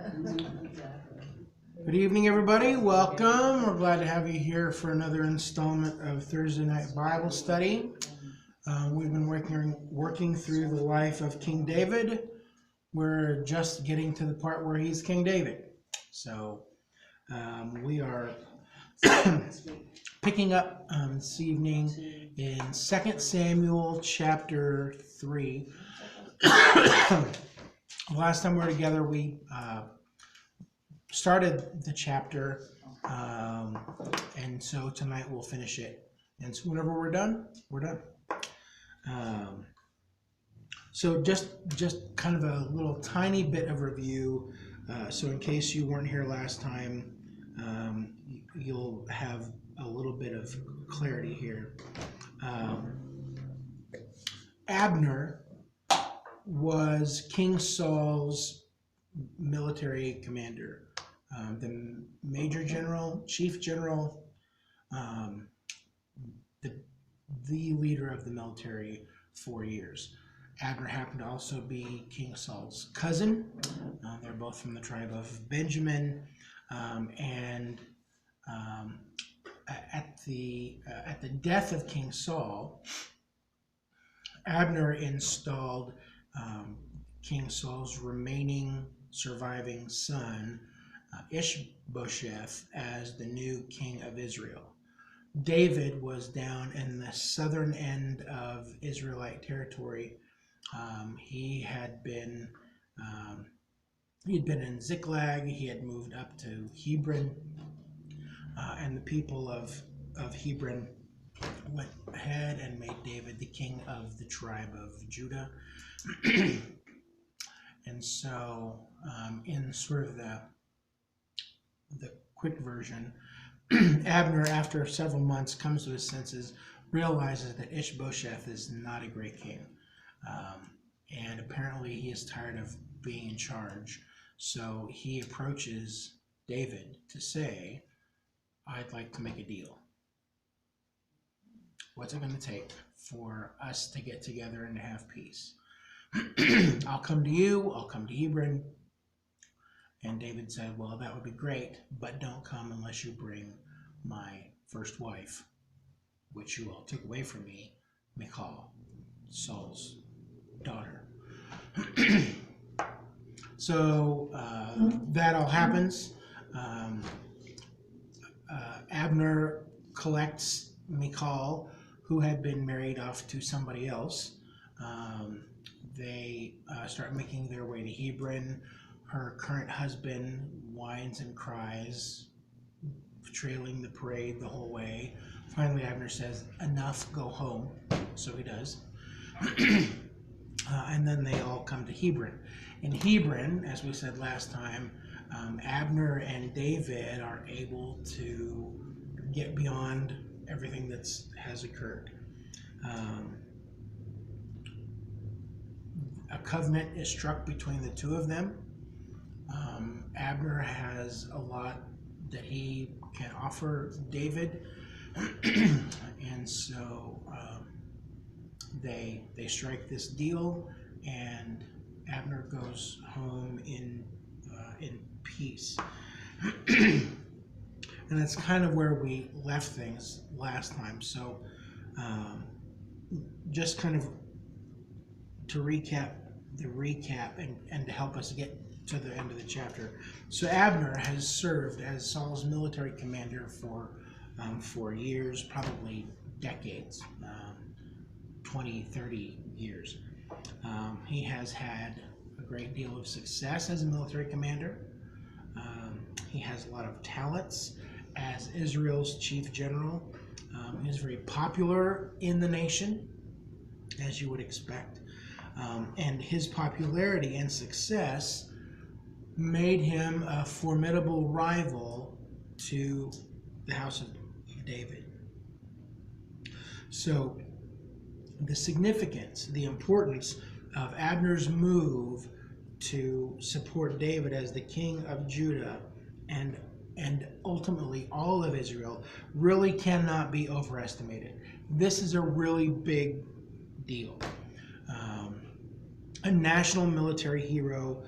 Good evening, everybody. Welcome. We're glad to have you here for another installment of Thursday Night Bible Study. We've been working through the life of King David. We're just getting to the part where he's King David. So we are picking up this evening in 2 Samuel chapter 3. Last time we were together, we started the chapter, and so tonight we'll finish it. And so whenever we're done, we're done. So just kind of a little tiny bit of review. So in case you weren't here last time, you'll have a little bit of clarity here. Abner was King Saul's military commander, the major general, chief general, the leader of the military for years. Abner happened to also be King Saul's cousin. They're both from the tribe of Benjamin, and at the death of King Saul, Abner installed King Saul's remaining surviving son, Ishbosheth, as the new king of Israel. David was down in the southern end of Israelite territory. He had been in Ziklag. He had moved up to Hebron, and the people of Hebron went ahead and made David the king of the tribe of Judah. And so, in sort of the quick version, Abner, after several months, comes to his senses, realizes that Ishbosheth is not a great king. And apparently he is tired of being in charge. So he approaches David to say, I'd like to make a deal. What's it going to take for us to get together and to have peace? I'll come to you, I'll come to Hebron. And David said, well, that would be great, but don't come unless you bring my first wife, which you all took away from me, Michal, Saul's daughter. So that all happens. Abner collects Michal, who had been married off to somebody else. They start making their way to Hebron. Her current husband whines and cries, trailing the parade the whole way. Finally, Abner says, enough, go home. So he does. And then they all come to Hebron. In Hebron, as we said last time, Abner and David are able to get beyond everything that has occurred. A covenant is struck between the two of them. Abner has a lot that he can offer David, and so they strike this deal, and Abner goes home in peace. And that's kind of where we left things last time. So just kind of to recap and to help us get to the end of the chapter. So Abner has served as Saul's military commander for years, probably decades, 20, 30 years. He has had a great deal of success as a military commander. He has a lot of talents as Israel's chief general. He is very popular in the nation, as you would expect. And his popularity and success made him a formidable rival to the house of David. So the significance, the importance of Abner's move to support David as the king of Judah and ultimately all of Israel really cannot be overestimated. This is a really big deal. A national military hero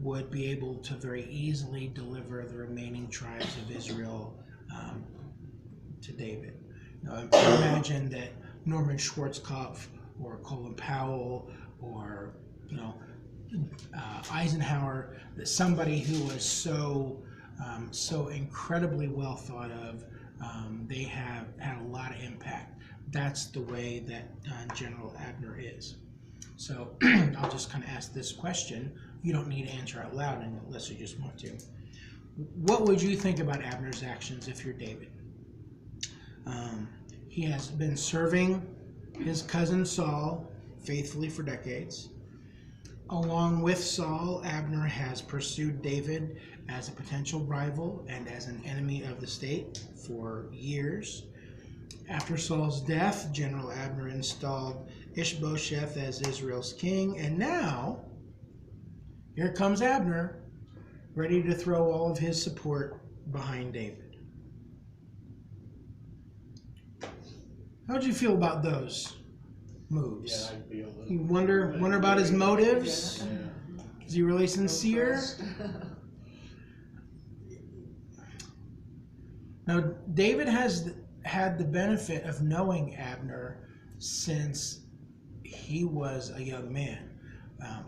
would be able to very easily deliver the remaining tribes of Israel to David. Imagine that Norman Schwarzkopf or Colin Powell or Eisenhower, that somebody who was so incredibly well thought of, they have had a lot of impact. That's the way that General Abner is. So I'll just kind of ask this question. You don't need to answer out loud unless you just want to. What would you think about Abner's actions if you're David? He has been serving his cousin Saul faithfully for decades. Along with Saul, Abner has pursued David as a potential rival and as an enemy of the state for years. After Saul's death, General Abner installed Ishbosheth as Israel's king, and now here comes Abner, ready to throw all of his support behind David. How would you feel about those moves? Yeah, I'd be a little. You wonder about his motives? Yeah. Is he really sincere? Now, David has had the benefit of knowing Abner since he was a young man.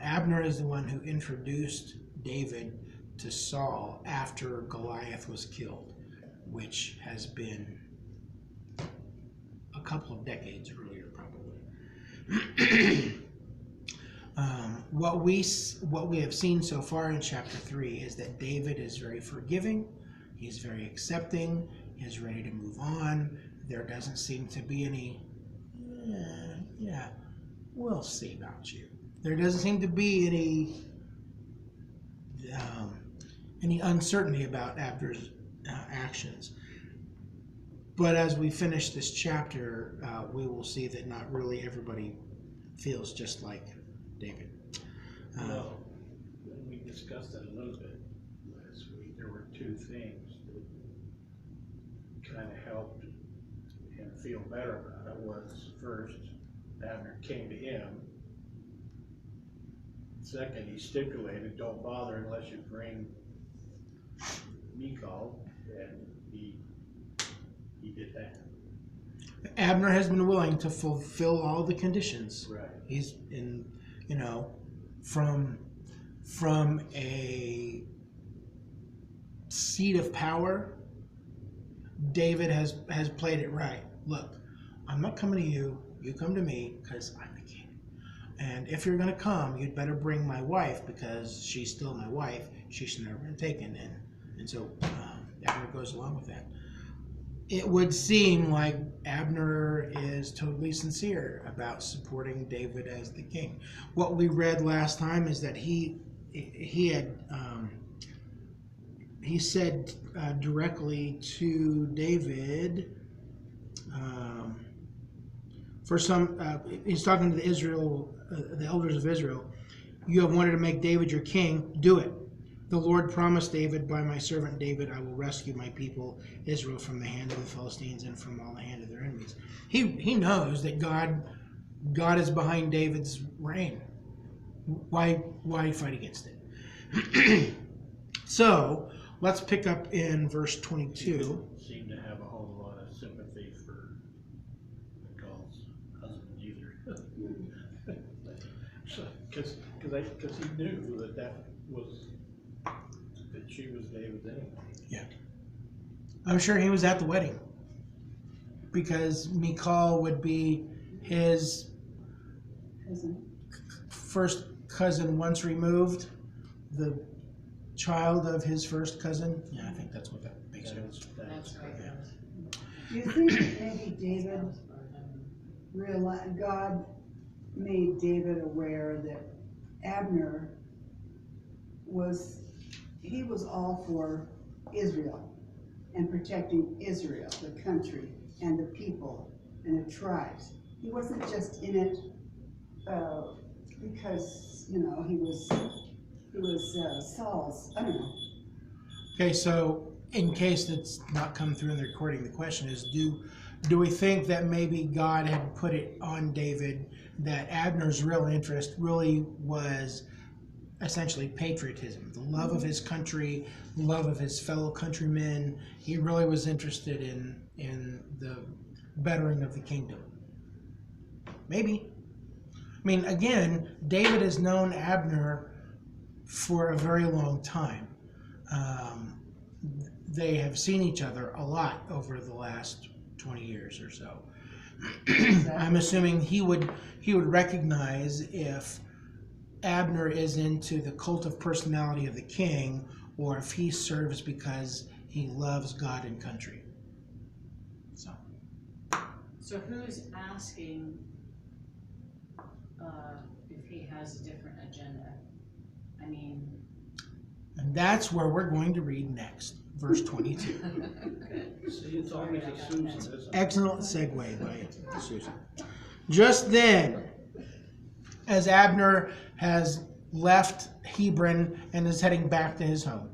Abner is the one who introduced David to Saul after Goliath was killed, which has been a couple of decades earlier, probably. What we have seen so far in chapter 3 is that David is very forgiving, he's very accepting, he's ready to move on. There doesn't seem to be any, we'll see about you. There doesn't seem to be any uncertainty about Abner's actions. But as we finish this chapter, we will see that not really everybody feels just like David. Well, we discussed that a little bit last week. There were two things that kind of helped him feel better about it. Was first, Abner came to him. Second, he stipulated, don't bother unless you bring Michal, and he did that. Abner has been willing to fulfill all the conditions. Right. He's in, from a seat of power, David has played it right. Look, I'm not coming to you. You come to me because I'm the king. And if you're going to come, you'd better bring my wife because she's still my wife. She's never been taken. And so Abner goes along with that. It would seem like Abner is totally sincere about supporting David as the king. What we read last time is that he said directly to David, he's talking to the elders of Israel. You have wanted to make David your king, do it. The Lord promised David, by my servant David, I will rescue my people Israel from the hand of the Philistines and from all the hand of their enemies. He knows that God is behind David's reign. Why fight against it? So let's pick up in verse 22. He seemed to have a whole lot of sympathy for Michal's husband either. Because he knew that she was David's anyway. Yeah. I'm sure he was at the wedding because Michal would be his first cousin once removed, the child of his first cousin. Yeah, I think that's what that makes sense. That's right. Yeah. Do you think that maybe David realized, God made David aware that Abner was all for Israel and protecting Israel, the country and the people and the tribes. He wasn't just in it because he was Saul's. I don't know. Okay, so in case it's not come through in the recording, the question is: Do we think that maybe God had put it on David that Abner's real interest really was essentially patriotism, the love of his country, love of his fellow countrymen. He really was interested in the bettering of the kingdom. Maybe. I mean, again, David has known Abner for a very long time. They have seen each other a lot over the last 20 years or so. I'm assuming he would recognize if Abner is into the cult of personality of the king, or if he serves because he loves God and country. So who's asking if he has a different agenda? I mean, and that's where we're going to read next, verse 22. See, it's always a Susan, isn't it? Excellent segue by Susan. Just then, as Abner has left Hebron and is heading back to his home,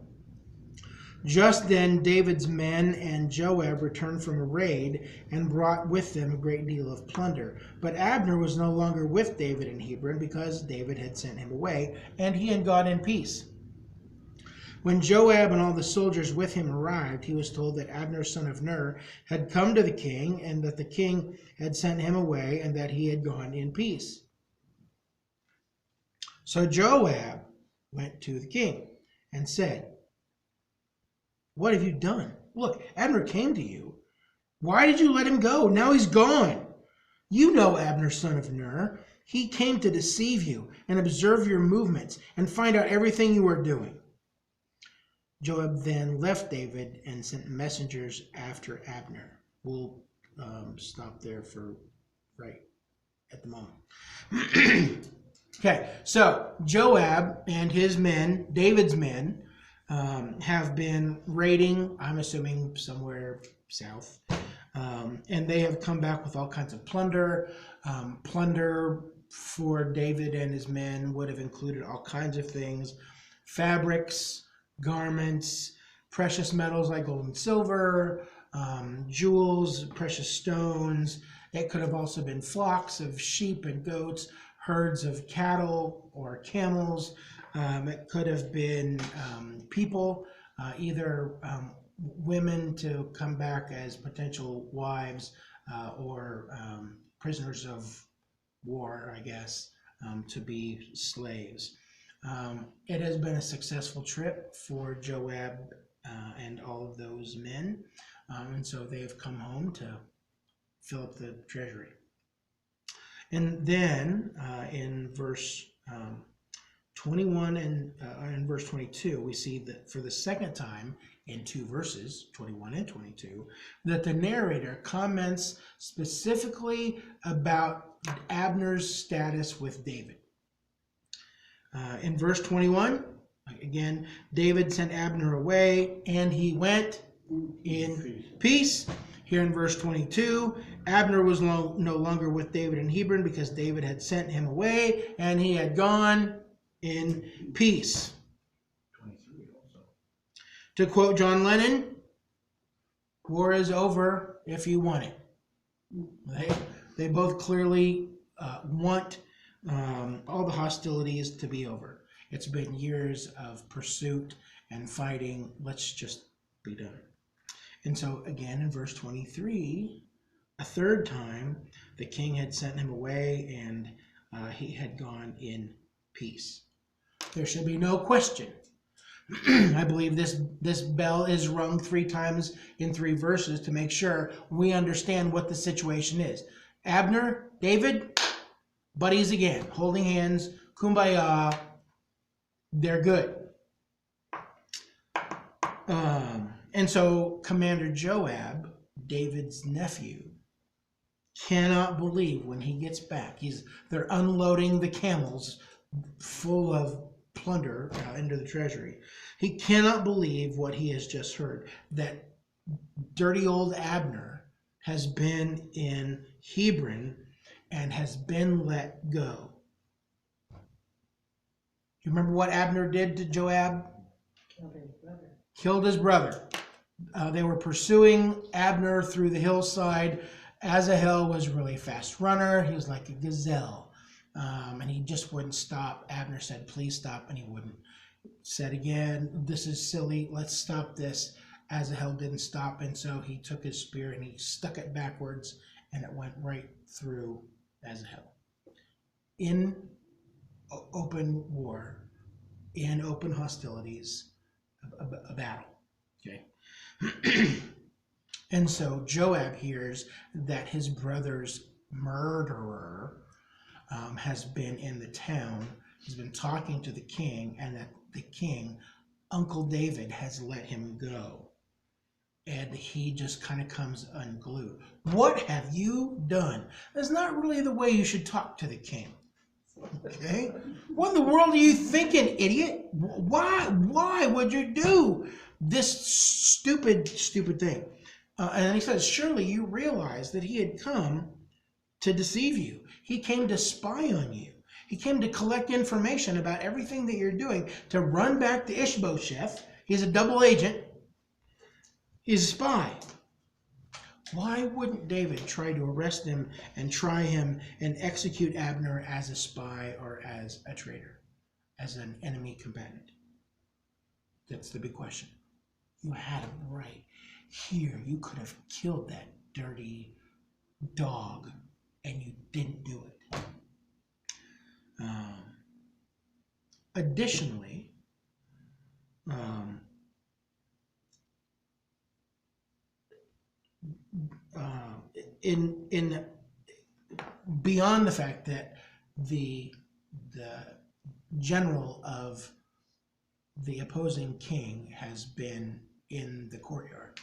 just then David's men and Joab returned from a raid and brought with them a great deal of plunder. But Abner was no longer with David in Hebron because David had sent him away, and he had gone in peace. When Joab and all the soldiers with him arrived, he was told that Abner, son of Ner, had come to the king, and that the king had sent him away, and that he had gone in peace. So Joab went to the king and said, "What have you done? Look, Abner came to you. Why did you let him go? Now he's gone. You know Abner, son of Ner. He came to deceive you and observe your movements and find out everything you are doing." Joab then left David and sent messengers after Abner. We'll stop there for right at the moment. Okay, so Joab and his men, David's men, have been raiding, I'm assuming somewhere south, and they have come back with all kinds of plunder. Plunder for David and his men would have included all kinds of things: fabrics, garments, precious metals like gold and silver, jewels, precious stones. It could have also been flocks of sheep and goats, herds of cattle or camels. It could have been people, either women to come back as potential wives or prisoners of war, I guess, to be slaves. It has been a successful trip for Joab and all of those men, and so they have come home to fill up the treasury. And then in verse 21 and in verse 22, we see that for the second time in two verses, 21 and 22, that the narrator comments specifically about Abner's status with David. In verse 21, again, David sent Abner away, and he went in peace. Here in verse 22, Abner was no longer with David in Hebron because David had sent him away, and he had gone in peace. 23 also. To quote John Lennon, war is over if you want it. They both clearly want all the hostilities to be over. It's been years of pursuit and fighting. Let's just be done. And so again in verse 23, a third time, the king had sent him away, and he had gone in peace. There should be no question. I believe this bell is rung 3 times in 3 verses to make sure we understand what the situation is. Abner, David, buddies again, holding hands, kumbaya, they're good. And so Commander Joab, David's nephew, cannot believe when he gets back. They're unloading the camels full of plunder into the treasury. He cannot believe what he has just heard, that dirty old Abner has been in Hebron and has been let go. You remember what Abner did to Joab? Killed his brother. They were pursuing Abner through the hillside. Asahel was a really fast runner. He was like a gazelle. and he just wouldn't stop. Abner said, "Please stop," and he wouldn't. Said again, "This is silly. Let's stop this." Asahel didn't stop, and so he took his spear and he stuck it backwards, and it went right through Asahel. In open war, in open hostilities, a battle. Okay. And so Joab hears that his brother's murderer has been in the town, has been talking to the king, and that the king, Uncle David, has let him go. And he just kind of comes unglued. What have you done? That's not really the way you should talk to the king. Okay? What in the world are you thinking, idiot? Why would you do this stupid thing? And then he says, surely you realize that he had come to deceive you. He came to spy on you. He came to collect information about everything that you're doing, to run back to Ishbosheth. He's a double agent. He's a spy. Why wouldn't David try to arrest him and try him and execute Abner as a spy or as a traitor, as an enemy combatant? That's the big question. You had him right here. You could have killed that dirty dog, and you didn't do it. Additionally, in beyond the fact that the general of the opposing king has been in the courtyard,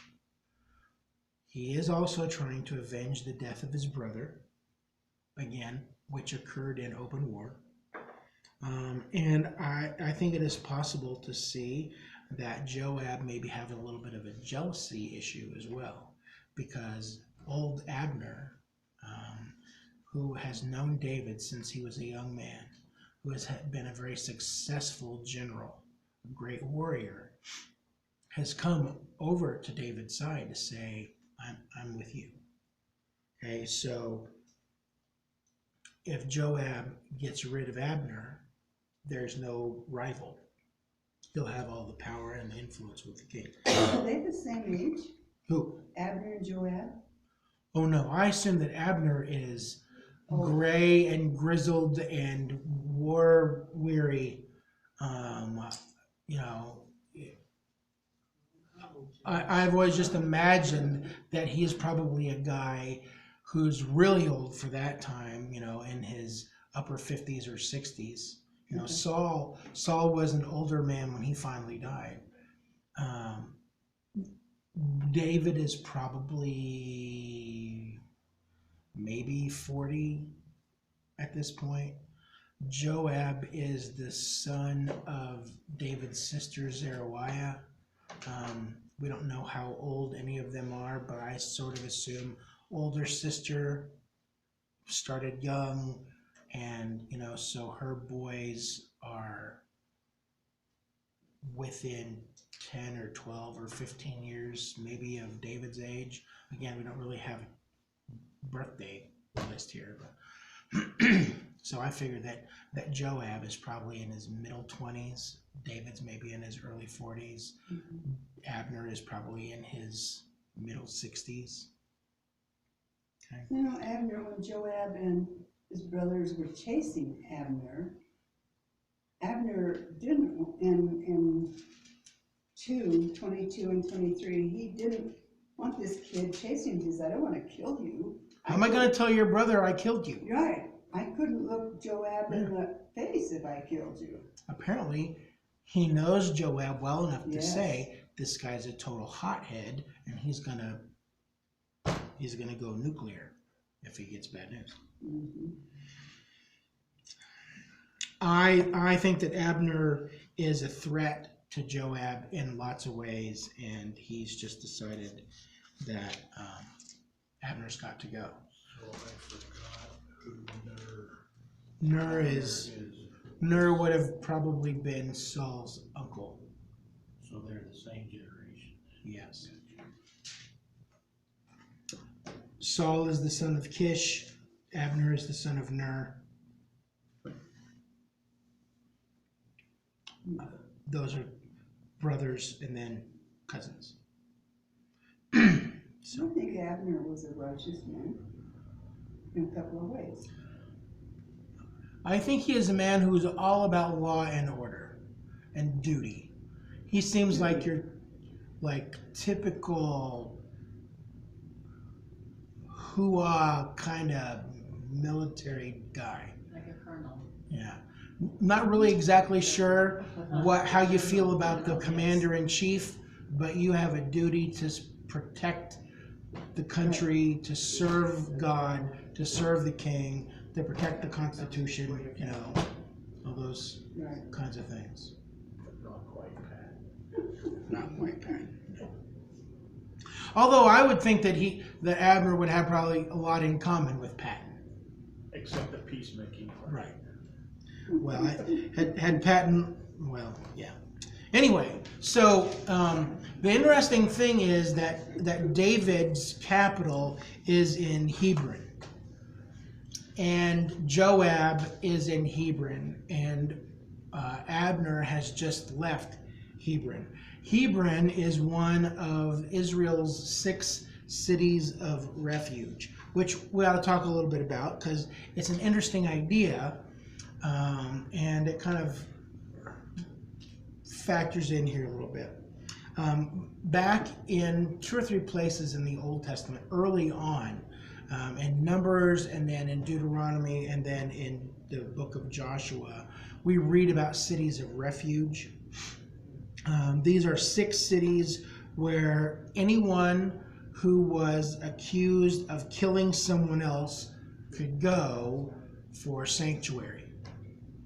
he is also trying to avenge the death of his brother, again, which occurred in open war. And I think it is possible to see that Joab may be having a little bit of a jealousy issue as well, because old Abner, who has known David since he was a young man, who has been a very successful general, a great warrior, has come over to David's side to say, I'm with you. Okay, so if Joab gets rid of Abner, there's no rival. He'll have all the power and the influence with the king. Are they the same age? Who? Abner and Joab? Oh no, I assume that Abner is gray and grizzled and war weary. I've always just imagined that he is probably a guy who's really old for that time, in his upper 50s or 60s. Saul was an older man when he finally died. David is probably maybe 40 at this point. Joab is the son of David's sister Zeruiah. We don't know how old any of them are, but I sort of assume older sister started young, and so her boys are within 10 or 12 or 15 years maybe of David's age. Again, we don't really have a birthday list here, but so I figure that Joab is probably in his middle 20s. David's maybe in his early 40s. Mm-hmm. Abner is probably in his middle 60s. Okay. Abner, when Joab and his brothers were chasing Abner didn't, in 22 and 23, he didn't want this kid chasing him. He said, I don't want to kill you. How am I going to tell your brother I killed you? Right. I couldn't look Joab in the face if I killed you. Apparently, he knows Joab well enough to Yes. say, this guy's a total hothead, and he's gonna go nuclear if he gets bad news. Mm-hmm. I think that Abner is a threat to Joab in lots of ways, and he's just decided that Abner's got to go. So I forgot who Ner would have probably been Saul's uncle. So they're the same generation. Yes. Saul is the son of Kish. Abner is the son of Ner. Those are brothers and then cousins. I think Abner was a righteous man in a couple of ways. I think he is a man who is all about law and order and duty. He seems like your typical hoo-ah kind of military guy. Like a colonel. Yeah. Not really exactly sure how you feel about the commander in chief, but you have a duty to protect the country, to serve God, to serve the king, to protect the Constitution, all those kinds of things. Not quite, Pat. Not quite Pat. Although I would think that Abner would have probably a lot in common with Patton. Except the peacemaking part. Right. Well, had Patton, well, yeah. Anyway, so the interesting thing is that David's capital is in Hebron. And Joab is in Hebron. And Abner has just left Hebron. Hebron is one of Israel's 6 cities of refuge, which we ought to talk a little bit about because it's an interesting idea, and it kind of factors in here a little bit. Back in 2 or 3 places in the Old Testament, early on, in Numbers and then in Deuteronomy and then in the book of Joshua, we read about cities of refuge. These are 6 cities where anyone who was accused of killing someone else could go for sanctuary.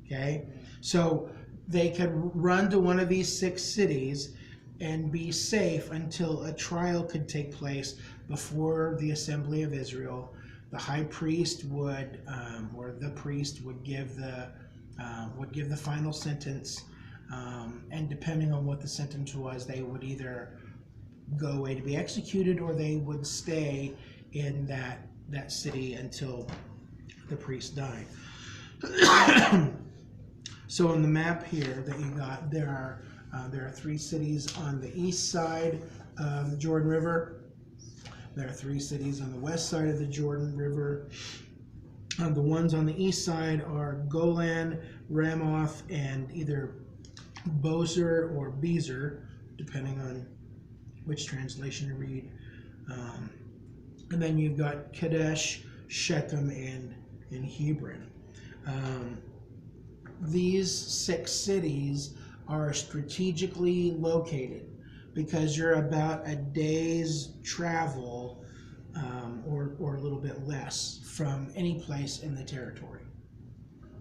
Okay? So they could run to one of these 6 cities and be safe until a trial could take place before the assembly of Israel. The high priest would, or the priest would give the final sentence. And depending on what the sentence was, they would either go away to be executed or they would stay in that city until the priest died. So on the map here that you got, there are 3 cities on the east side of the Jordan River. There are 3 cities on the west side of the Jordan River. The ones on the east side are Golan, Ramoth, and either Bozer or Bezer, depending on which translation you read. And then you've got Kadesh, Shechem, and Hebron. These 6 cities are strategically located because you're about a day's travel or a little bit less from any place in the territory.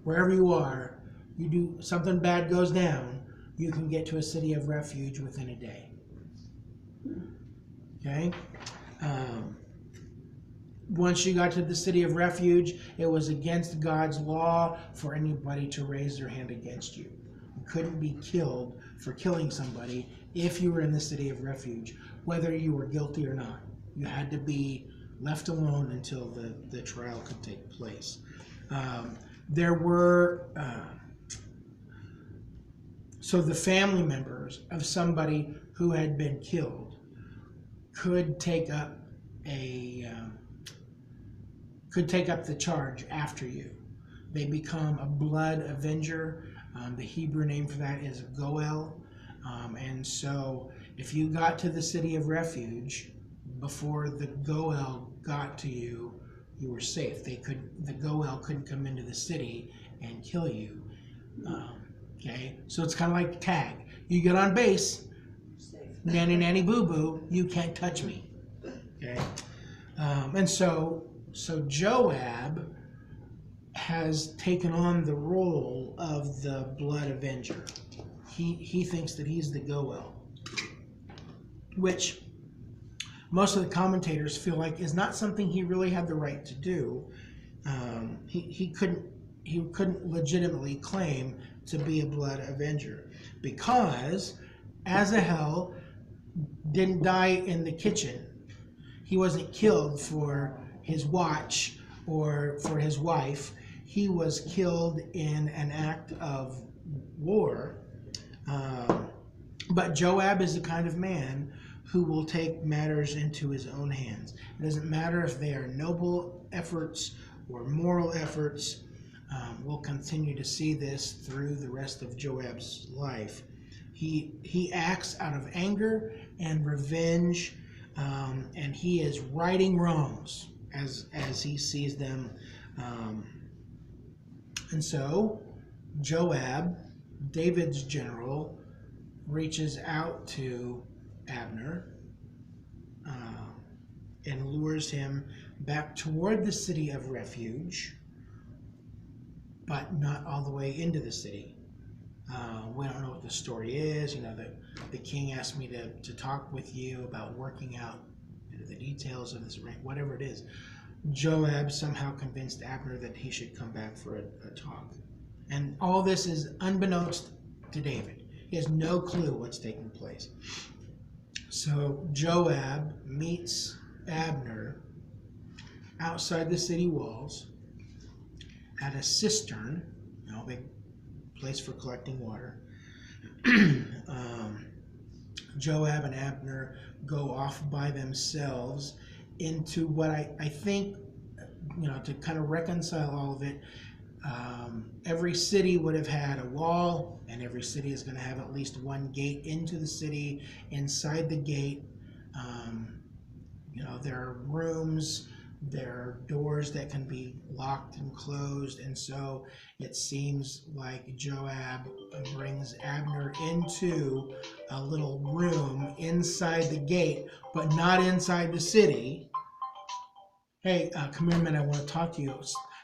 Wherever you are, you do something bad goes down, you can get to a city of refuge within a day. Okay? Once you got to the city of refuge, it was against God's law for anybody to raise their hand against you. You couldn't be killed for killing somebody if you were in the city of refuge, whether you were guilty or not. You had to be left alone until the trial could take place. So the family members of somebody who had been killed could take up the charge after you. They become a blood avenger. The Hebrew name for that is Goel. And so if you got to the city of refuge before the Goel got to you, you were safe. The Goel couldn't come into the city and kill you. Okay, so it's kind of like tag. You get on base, nanny nanny boo boo, you can't touch me. Okay, and so Joab has taken on the role of the blood avenger. He thinks that he's the Goel, which most of the commentators feel like is not something he really had the right to do. He couldn't legitimately claim to be a blood avenger because Asahel didn't die in the kitchen. He wasn't killed for his watch or for his wife. He was killed in an act of war But Joab is the kind of man who will take matters into his own hands. It doesn't matter if they are noble efforts or moral efforts. We'll continue to see this through the rest of Joab's life. He acts out of anger and revenge, and he is righting wrongs as he sees them. And so Joab, David's general, reaches out to Abner and lures him back toward the city of refuge, but not all the way into the city. We don't know what the story is. The king asked me to talk with you about working out the details of this, whatever it is. Joab somehow convinced Abner that he should come back for a talk. And all this is unbeknownst to David. He has no clue what's taking place. So Joab meets Abner outside the city walls at a cistern, a big place for collecting water. Joab and Abner go off by themselves into what I think, to kind of reconcile all of it. Every city would have had a wall, and every city is going to have at least one gate into the city. Inside the gate, there are rooms, there are doors that can be locked and closed, and so it seems like Joab brings Abner into a little room inside the gate, but not inside the city. Hey, come here a minute, I want to talk to you.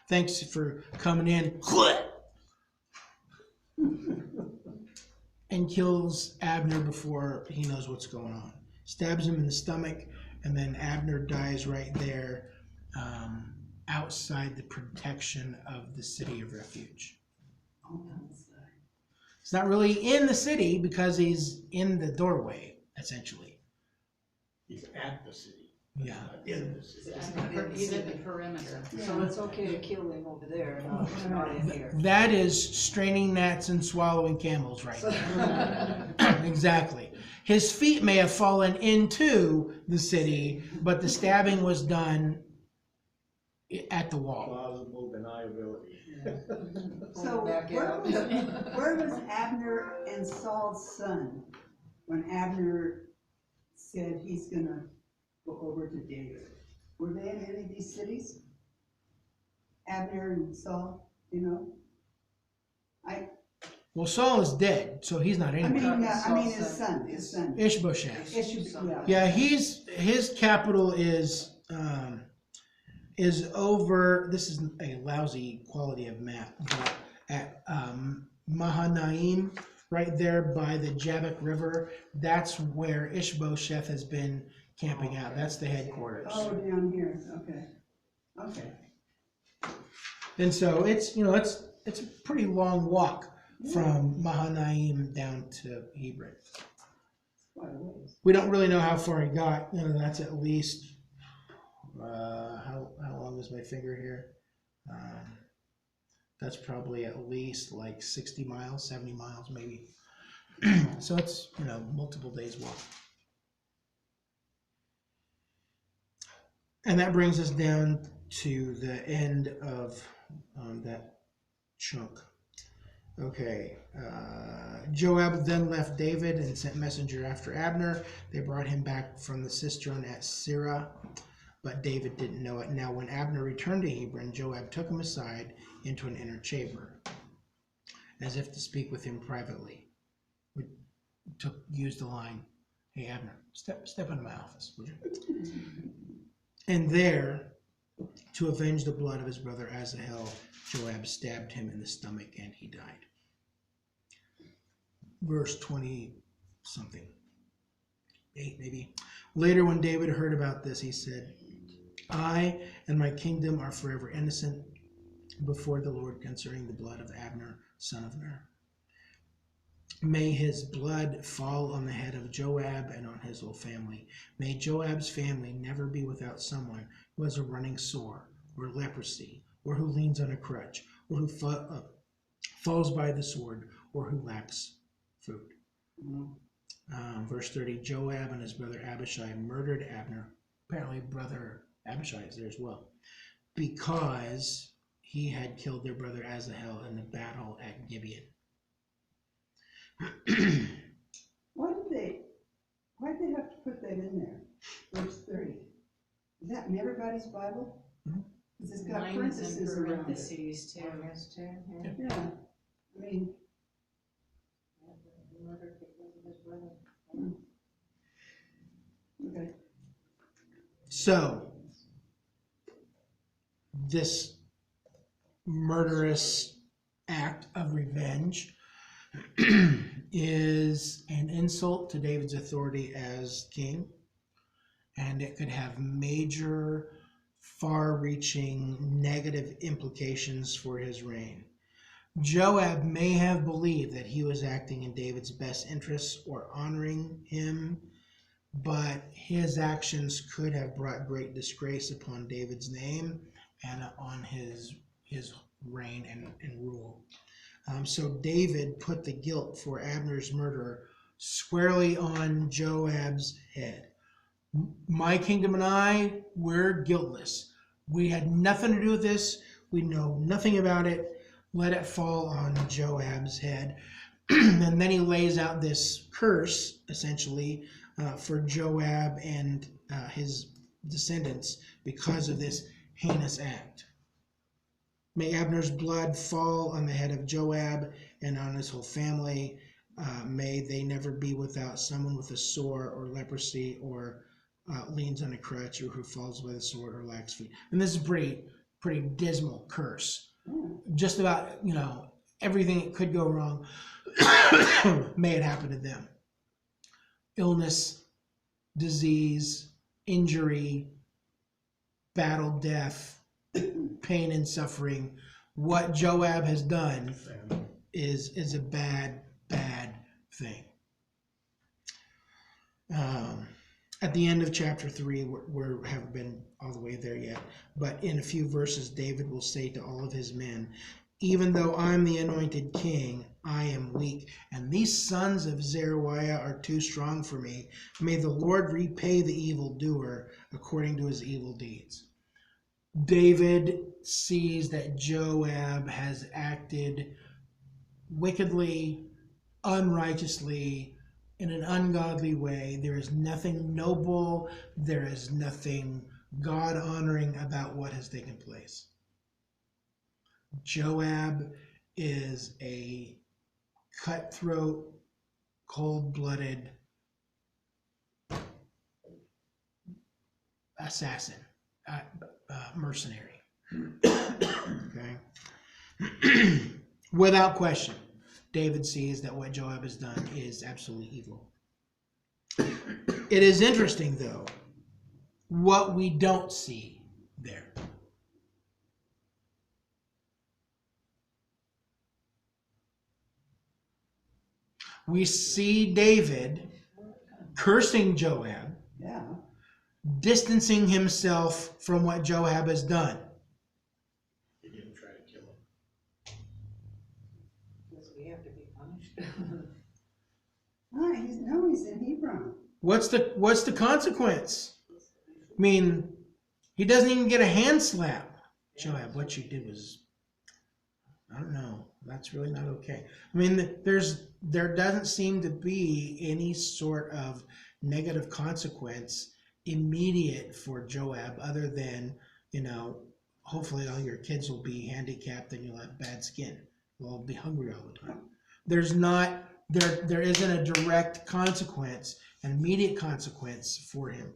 Thanks for coming in. And kills Abner before he knows what's going on. Stabs him in the stomach, and then Abner dies right there outside the protection of the city of refuge. It's not really in the city because he's in the doorway, essentially. He's at the city. Yeah. Not in the city. He's at the perimeter. So it's okay to kill him over there, not in here. That is straining gnats and swallowing camels right there. Exactly. His feet may have fallen into the city, but the stabbing was done at the wall. Plausible deniability. So Back out. where was Abner and Saul's son when Abner said he's gonna go over to David? Were they in any of these cities? Abner and Saul, Well, Saul is dead, so he's not in there. his son. Ishbosheth. Yeah. Yeah, his capital is over. This is a lousy quality of map, but at Mahanaim, right there by the Jabbok River, that's where Ishbosheth has been camping out. That's the headquarters. Oh, down here, okay. And so it's a pretty long walk from Mahanaim down to Hebron. Quite a ways. We don't really know how far he got. That's at least how long is my finger here? That's probably at least like 60 miles, 70 miles maybe. So it's multiple days walk. And that brings us down to the end of that chunk. Okay, Joab then left David and sent messenger after Abner. They brought him back from the cistern at Sirah, but David didn't know it. Now when Abner returned to Hebron, Joab took him aside into an inner chamber, as if to speak with him privately. Used the line, "Hey Abner, step into my office, would you?" And there, to avenge the blood of his brother Asahel, Joab stabbed him in the stomach and he died. Verse 20-something, 8 maybe. Later when David heard about this, he said, "I and my kingdom are forever innocent before the Lord concerning the blood of Abner, son of Ner. May his blood fall on the head of Joab and on his whole family. May Joab's family never be without someone who has a running sore, or leprosy, or who leans on a crutch, or who falls by the sword, or who lacks food. Mhm. Verse 30, Joab and his brother Abishai murdered Abner. Apparently brother Abishai is there as well, because he had killed their brother Asahel in the battle at Gibeon. Why did they have to put that in there? Verse 30. Is that in everybody's Bible? Because it's got Mine is in parentheses around it. parentheses too. Yes, too, yeah. Yeah, I mean, Murdered because of his brother. okay. So, this murderous act of revenge is an insult to David's authority as king, and it could have major, far-reaching negative implications for his reign. Joab may have believed that he was acting in David's best interests or honoring him, but his actions could have brought great disgrace upon David's name and on his reign and rule. So David put the guilt for Abner's murder squarely on Joab's head. My kingdom and I, we're guiltless. We had nothing to do with this. We know nothing about it. Let it fall on Joab's head. And then he lays out this curse, essentially, for Joab and his descendants because of this heinous act. May Abner's blood fall on the head of Joab and on his whole family. May they never be without someone with a sore or leprosy or leans on a crutch or who falls by the sword or lacks feet. And this is pretty dismal curse. Just about, everything that could go wrong may it happen to them. Illness, disease, injury, battle, death, pain and suffering. What Joab has done is a bad thing. At the end of chapter 3, we haven't been all the way there yet, but in a few verses, David will say to all of his men, even though I'm the anointed king, I am weak, and these sons of Zeruiah are too strong for me. May the Lord repay the evildoer according to his evil deeds. David sees that Joab has acted wickedly, unrighteously, in an ungodly way. There is nothing noble, there is nothing God-honoring about what has taken place. Joab is a cutthroat, cold-blooded assassin, mercenary. Okay? Without question, David sees that what Joab has done is absolutely evil. It is interesting, though, what we don't see there. We see David cursing Joab, Yeah. distancing himself from what Joab has done. He didn't try to kill him. Because we have to be punished. He's in Hebron. What's the consequence? I mean, he doesn't even get a hand slap. Joab, what you did was, I don't know, that's really not okay. I mean, there doesn't seem to be any sort of negative consequence immediate for Joab other than, hopefully all your kids will be handicapped and you'll have bad skin. You'll be hungry all the time. There isn't a direct consequence, an immediate consequence for him.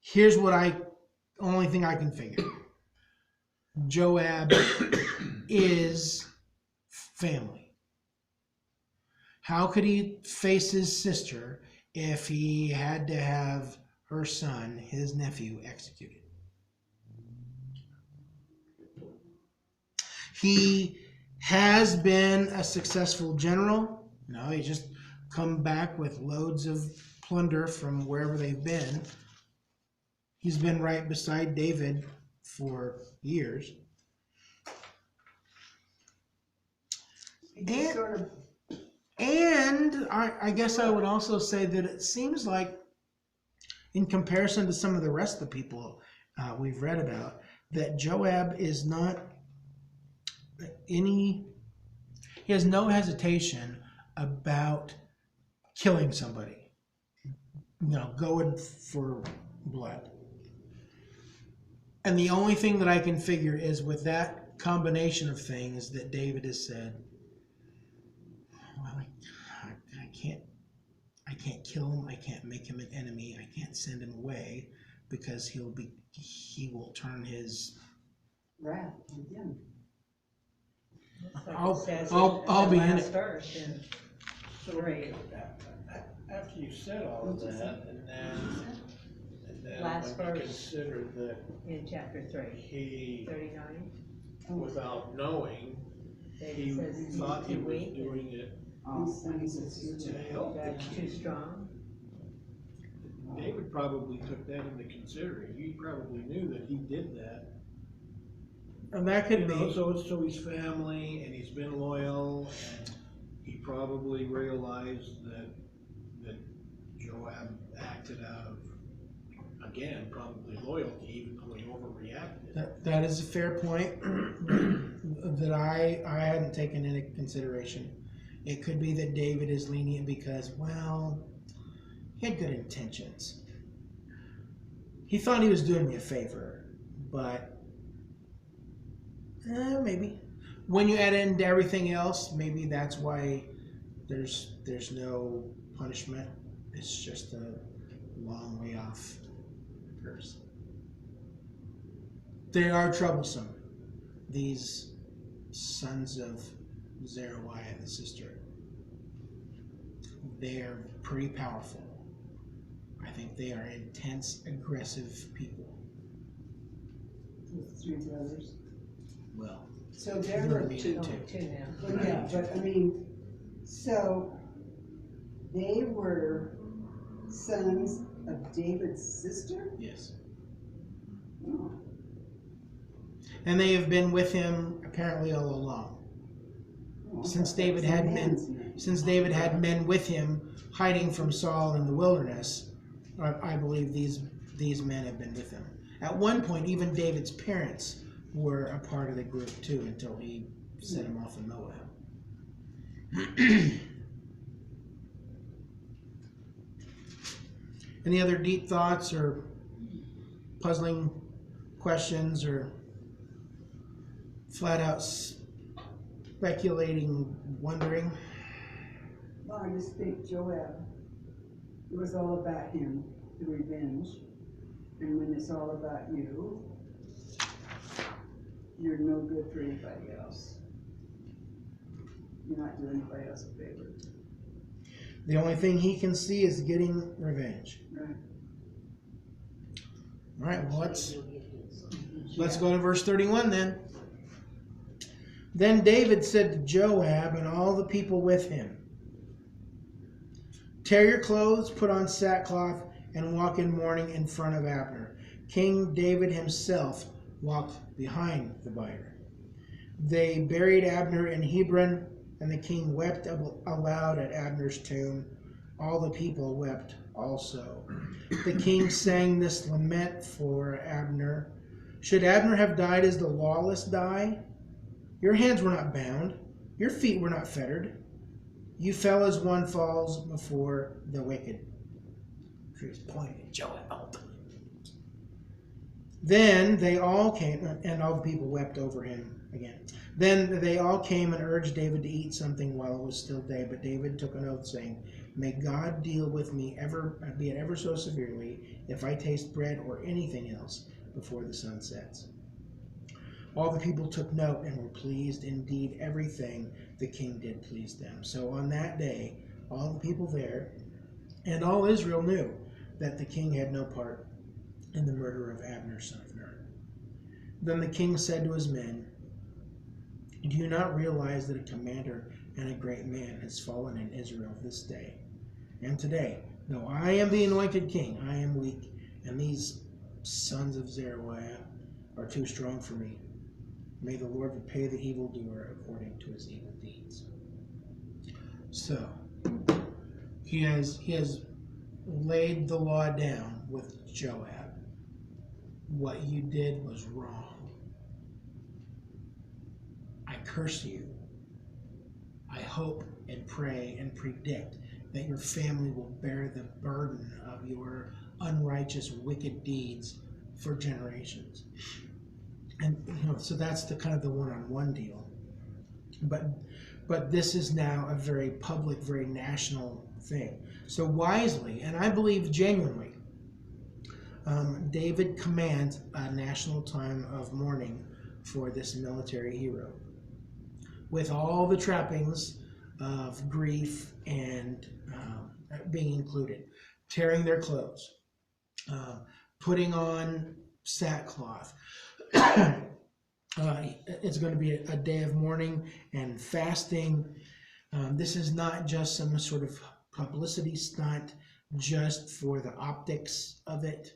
Here's only thing I can figure. Joab is family. How could he face his sister if he had to have her son, his nephew, executed? He has been a successful general. No, he just come back with loads of plunder from wherever they've been. He's been right beside David for years. He just And- sort of, And I guess I would also say that it seems like, in comparison to some of the rest of the people we've read about, that Joab is not he has no hesitation about killing somebody, going for blood. And the only thing that I can figure is with that combination of things that David has said, well, I can't kill him. I can't make him an enemy. I can't send him away because he will turn his. wrath again. I'll be in it. So, after you said all of that, and then Last when you verse. consider that In chapter 3, he, 39, without knowing, he David says he's thought he too was weak, doing it These things is to future. help the God's too king. strong. David probably took that into consideration. He probably knew that he did that. And that could be. So he's family and he's been loyal, and he probably realized that Joab acted out of, again, probably loyalty, even though he overreacted. That is a fair point that I hadn't taken into consideration. It could be that David is lenient because, well, he had good intentions. He thought he was doing me a favor, but maybe. When you add into everything else, maybe that's why there's no punishment. It's just a long way off curse. They are troublesome, these sons of Zeruiah, the sister. They are pretty powerful. I think they are intense, aggressive people. With 3 brothers. Well, So there there were be Only two. 2 now. Well, yeah, but I mean, so they were sons of David's sister? Yes. Oh, And they have been with him apparently all along. oh, I Since thought that David was a had man's name. Since David had men with him hiding from Saul in the wilderness, I believe these men have been with him. At one point, even David's parents were a part of the group too, until he sent him off in Moab. Any other deep thoughts or puzzling questions or flat out speculating, wondering? Well, I just think Joab, it was all about him, the revenge. And when it's all about you, you're no good for anybody else. You're not doing anybody else a favor. The only thing he can see is getting revenge. Right. All right, well, let's go to verse 31 then. Then David said to Joab and all the people with him, "Tear your clothes, put on sackcloth, and walk in mourning in front of Abner." King David himself walked behind the bier. They buried Abner in Hebron, and the king wept aloud at Abner's tomb. All the people wept also. The king sang this lament for Abner. "Should Abner have died as the lawless die? Your hands were not bound, your feet were not fettered. You fell as one falls before the wicked." He's pointing at Joab. Then they all came, and all the people wept over him again. Then they all came and urged David to eat something while it was still day. But David took an oath, saying, "May God deal with me be it ever so severely, if I taste bread or anything else before the sun sets." All the people took note and were pleased. Indeed, everything the king did pleased them. So on that day, all the people there and all Israel knew that the king had no part in the murder of Abner, son of Ner. Then the king said to his men, "Do you not realize that a commander and a great man has fallen in Israel this day? And today, though I am the anointed king, I am weak, and these sons of Zeruiah are too strong for me. May the Lord repay the evildoer according to his evil deeds." So he has laid the law down with Joab. What you did was wrong. I curse you. I hope and pray and predict that your family will bear the burden of your unrighteous, wicked deeds for generations. And so that's the kind of the one-on-one deal. But this is now a very public, very national thing. So wisely, and I believe genuinely, David commands a national time of mourning for this military hero, with all the trappings of grief and being included, tearing their clothes, putting on sackcloth. It's going to be a day of mourning and fasting. This is not just some sort of publicity stunt just for the optics of it.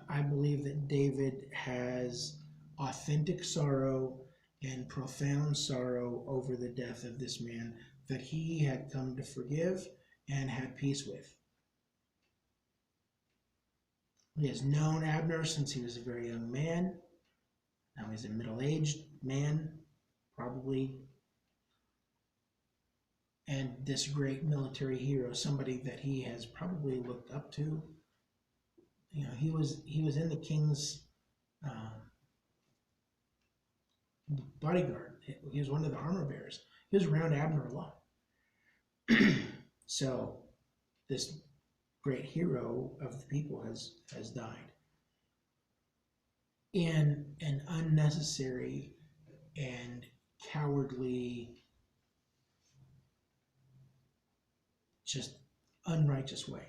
I believe that David has authentic sorrow and profound sorrow over the death of this man that he had come to forgive and had peace with. He has known Abner since he was a very young man. Now he's a middle-aged man, probably. And this great military hero, somebody that he has probably looked up to. You know, he was in the king's bodyguard. He was one of the armor bearers. He was around Abner a lot. So this great hero of the people has died in an unnecessary and cowardly, just unrighteous way.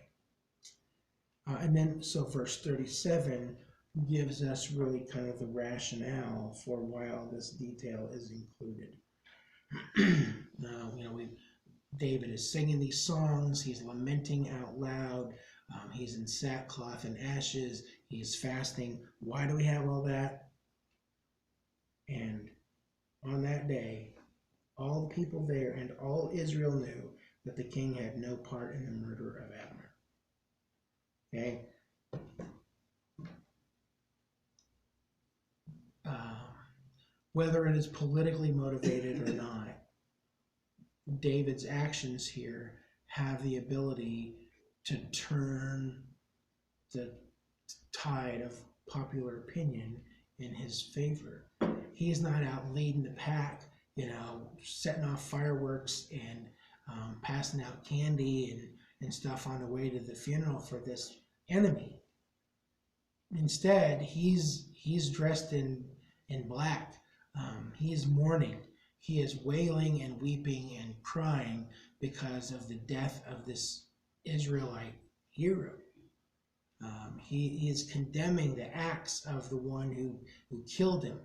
And then, so verse 37 gives us really kind of the rationale for why all this detail is included. Now, David is singing these songs. He's lamenting out loud. He's in sackcloth and ashes. He is fasting. Why do we have all that? And on that day, all the people there and all Israel knew that the king had no part in the murder of Abner. Okay? Whether it is politically motivated or not, David's actions here have the ability to turn the tide of popular opinion in his favor. He's not out leading the pack, setting off fireworks and passing out candy and stuff on the way to the funeral for this enemy. Instead, he's dressed in black. He is mourning. He is wailing and weeping and crying because of the death of this Israelite hero. He is condemning the acts of the one who killed him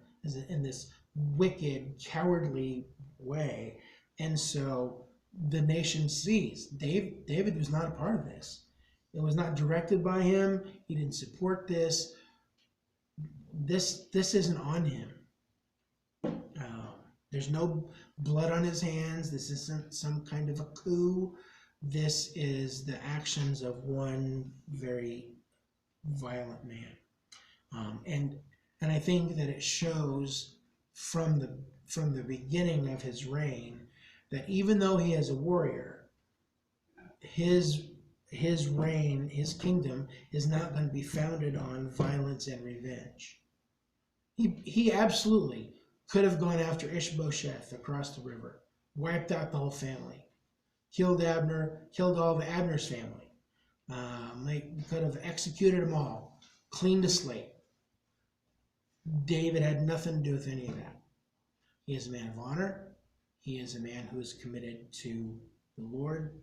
in this wicked, cowardly way. And so the nation sees David was not a part of this. It was not directed by him. He didn't support this. This isn't on him. There's no blood on his hands. This isn't some kind of a coup. This is the actions of one very violent man. And I think that it shows from the beginning of his reign that even though he is a warrior, his reign, his kingdom is not going to be founded on violence and revenge. He absolutely could have gone after Ishbosheth across the river, wiped out the whole family, killed Abner, killed all of Abner's family. They could have executed them all, cleaned the slate. David had nothing to do with any of that. He is a man of honor. He is a man who is committed to the Lord.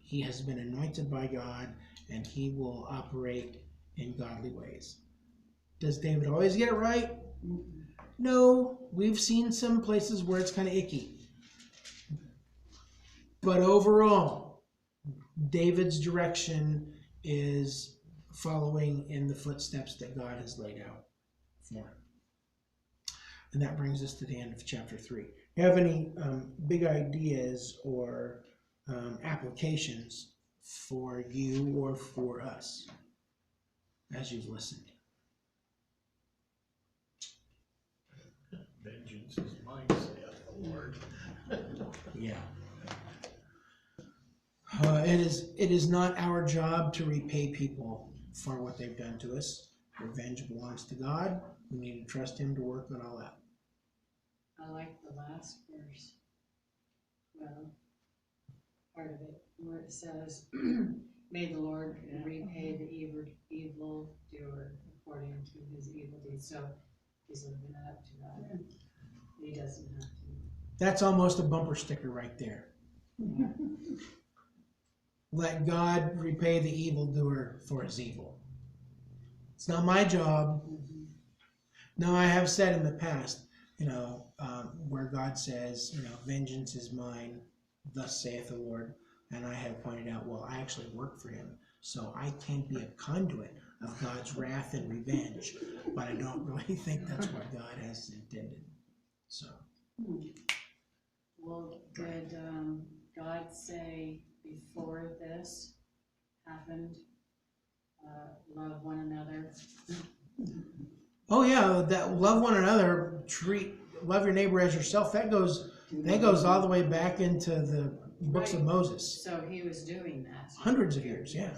He has been anointed by God, and he will operate in godly ways. Does David always get it right? No, we've seen some places where it's kind of icky. But overall, David's direction is following in the footsteps that God has laid out for him. And that brings us to the end of chapter 3. You have any big ideas or applications for you or for us as you've listened? Vengeance is mine, saith the Lord. Yeah. It is not our job to repay people for what they've done to us. Revenge belongs to God. We need to trust Him to work on all that. I like the last verse. Well, part of it, where it says, may the Lord repay the evil doer according to his evil deeds. So he's living up to that. He doesn't have to. That's almost a bumper sticker right there. Let God repay the evildoer for his evil. It's not my job. Now, I have said in the past, where God says, vengeance is mine, thus saith the Lord. And I have pointed out, well, I actually work for him, so I can't be a conduit of God's wrath and revenge. But I don't really think that's what God has intended. So. Well, did God say before this happened, love one another? Oh yeah, that love one another, love your neighbor as yourself. That goes all the way back into the books of Moses. So he was doing that. Hundreds of years, yeah.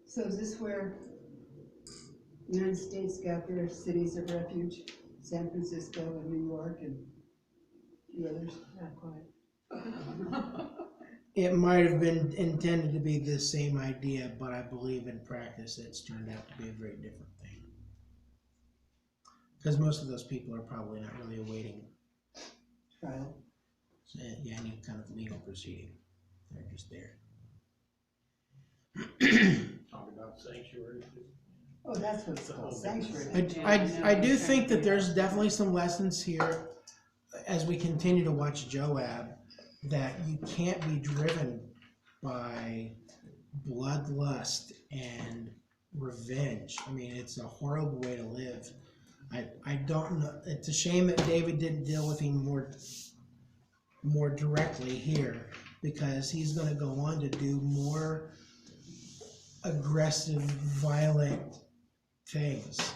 So is this where the United States got their cities of refuge? San Francisco and New York and a few others? Not quite. It might have been intended to be the same idea, but I believe in practice it's turned out to be a very different thing. Because most of those people are probably not really awaiting Trial. any kind of legal proceeding. They're just there. Talk about sanctuary. Oh, that's what it's called, sanctuary. I do think that there's definitely some lessons here as we continue to watch Joab, that you can't be driven by bloodlust and revenge. I mean, it's a horrible way to live. I don't know. It's a shame that David didn't deal with him more directly here, because he's going to go on to do more aggressive, violent things.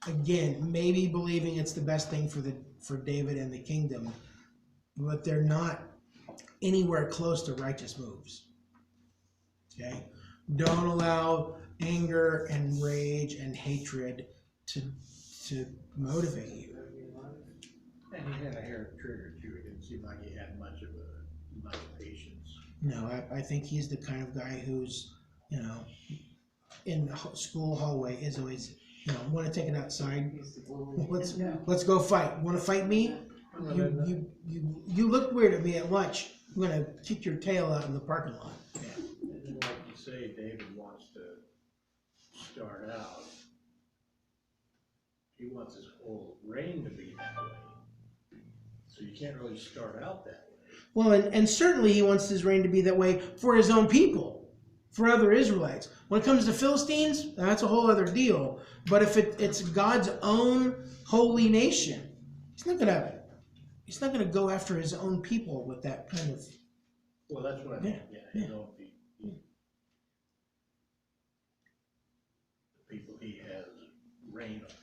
Again, maybe believing it's the best thing for David and the kingdom, but they're not anywhere close to righteous moves. Okay? Don't allow anger and rage and hatred to motivate you. And he had a hair trigger too. It didn't seem like he had much patience. No, I think he's the kind of guy who's, in the school hallway is always, want to take it outside. Let's go fight. Want to fight me? You looked weird at me at lunch. I'm gonna kick your tail out in the parking lot. Yeah. And like you say, David wants to start out. He wants his whole reign to be that way. So you can't really start out that way. Well, and certainly he wants his reign to be that way for his own people, for other Israelites. When it comes to Philistines, that's a whole other deal. But if it's God's own holy nation, he's not gonna go after his own people with that kind of. Well, that's what I mean. Yeah. The people he has reign over.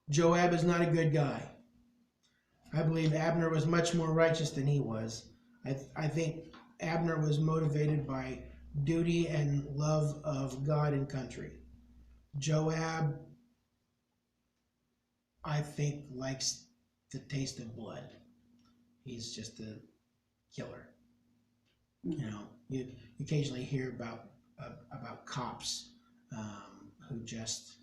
Joab is not a good guy. I believe Abner was much more righteous than he was. I think Abner was motivated by duty and love of God and country. Joab, I think, likes the taste of blood. He's just a killer. You occasionally hear about cops who just,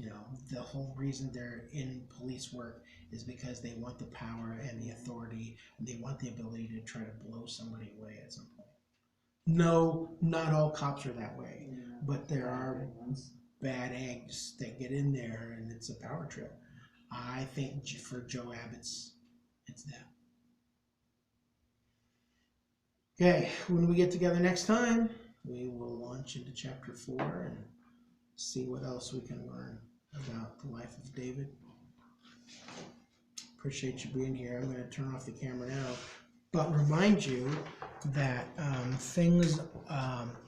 the whole reason they're in police work is because they want the power and the authority, and they want the ability to try to blow somebody away at some point. No, not all cops are that way, but there are bad eggs that get in there, and it's a power trip. I think for Joab, it's that. Okay, when we get together next time, we will launch into chapter 4 and see what else we can learn about the life of David. Appreciate you being here. I'm going to turn off the camera now, but remind you that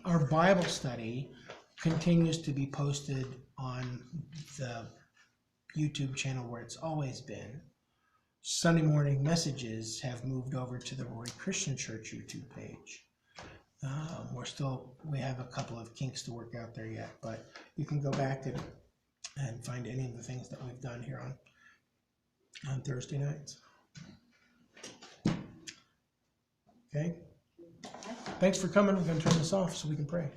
our Bible study continues to be posted on the YouTube channel where it's always been. Sunday morning messages have moved over to the Roy Christian Church YouTube page. We have a couple of kinks to work out there yet, but you can go back and find any of the things that we've done here on Thursday nights. Okay? Thanks for coming. We're going to turn this off so we can pray.